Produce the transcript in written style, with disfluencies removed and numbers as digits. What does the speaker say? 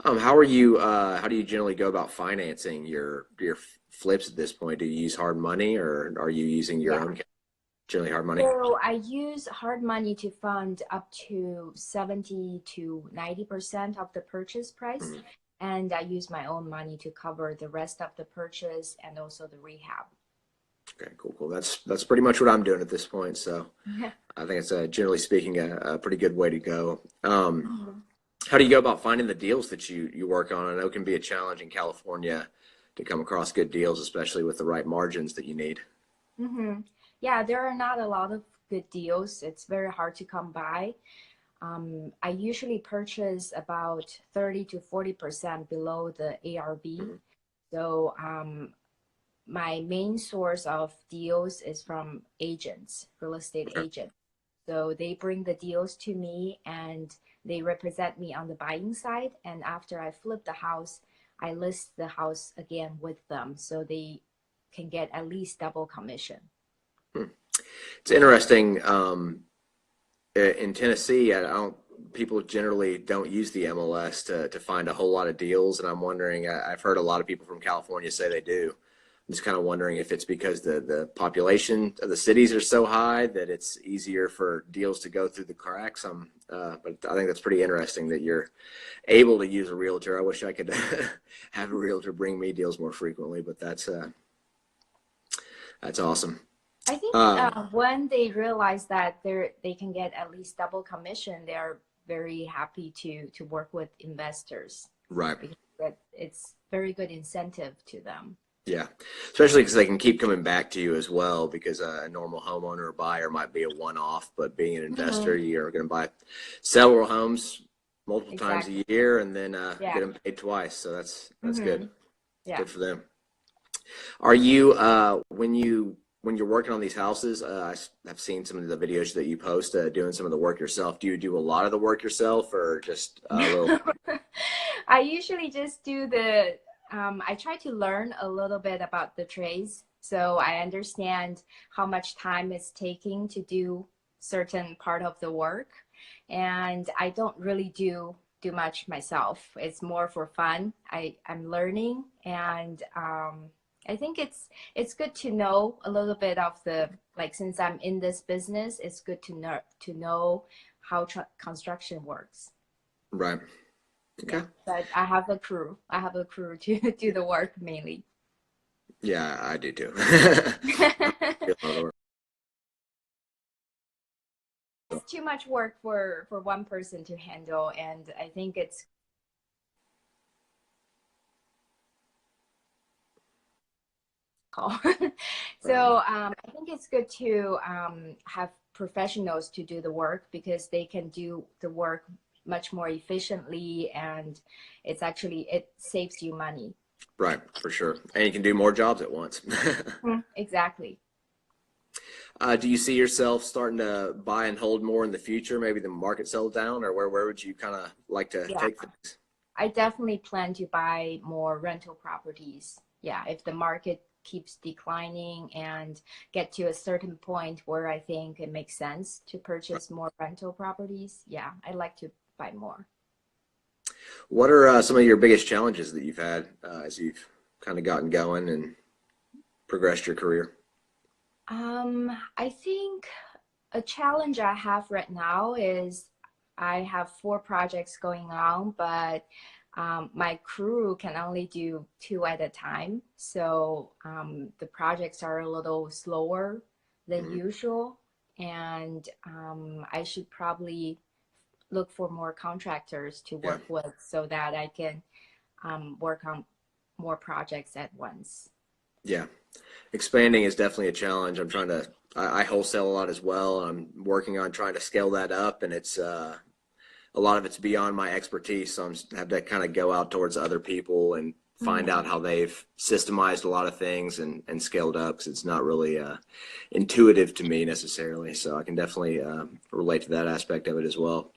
How do you generally go about financing your flips at this point? Do you use hard money or are you using your Yeah. own generally hard money? So I use hard money to fund up to 70 to 90% of the purchase price. Mhm. And I use my own money to cover the rest of the purchase and also the rehab. Okay, cool. That's pretty much what I'm doing at this point. So I think it's generally speaking a pretty good way to go. Mhm. How do you go about finding the deals that you work on? I know it can be a challenge in California to come across good deals, especially with the right margins that you need. Mm-hmm. Yeah, there are not a lot of good deals. It's very hard to come by. I usually purchase about 30 to 40% below the ARB. Mhm. So my main source of deals is from agents, real estate Okay. agents. So they bring the deals to me and they represent me on the buying side. And after I flip the house, I list the house again with them so they can get at least double commission. Hmm. It's interesting. In Tennessee, I don't. People generally don't use the MLS to find a whole lot of deals, and I'm wondering. I've heard a lot of people from California say they do. I'm just kind of wondering if it's because the population of the cities are so high that it's easier for deals to go through the cracks. But I think that's pretty interesting that you're able to use a realtor. I wish I could have a realtor bring me deals more frequently, but that's awesome. I think Um, when they realize that they can get at least double commission, they are very happy to work with investors right. because it's very good incentive to them. Yeah, especially because they can keep coming back to you as well. Because a normal homeowner or buyer might be a one-off, but being an investor, Hmm. you're going to buy several homes multiple times Exactly. a year, and then get Yeah. them paid twice. So that's good. Hmm. Yeah. Good for them. Are you when you're working on these houses? I've seen some of the videos that you post doing some of the work yourself. Do you do a lot of the work yourself, or just a little? I usually just do I try to learn a little bit about the trades so I understand how much time it's taking to do certain part of the work. And I don't really do much myself. It's more for fun. I'm learning and I think it's good to know a little bit of the like since I'm in this business, it's good to know how construction works. Right. Yeah, Okay. but I have a crew. I have a crew to do the work mainly. Yeah, I do too. It's too much work for one person to handle, and I think it's call. Right. So I think it's good to have professionals to do the work because they can do the work much more efficiently, and it saves you money. Right, for sure. And you can do more jobs at once. Mhm. Exactly. Do you see yourself starting to buy and hold more in the future? Maybe the market settles down, or where would you kind of like to Yeah. take things? I definitely plan to buy more rental properties. Yeah, if the market keeps declining and get to a certain point where I think it makes sense to purchase more rental properties, yeah, I'd like to buy more. What are some of your biggest challenges that you've had as you've kind of gotten going and progressed your career? I think a challenge I have right now is I have four projects going on, but my crew can only do two at a time. So the projects are a little slower than Mhm. usual. And I should probably look for more contractors to Yeah, work with so that I can work on more projects at once. yeah. Expanding is definitely a challenge. I wholesale a lot as well. I'm working on trying to scale that up, and it's a lot of it's beyond my expertise. So have to kind of go out towards other people and find out Mhm. how they've systemized a lot of things and scaled up because it's not really intuitive to me necessarily. So I can definitely relate to that aspect of it as well.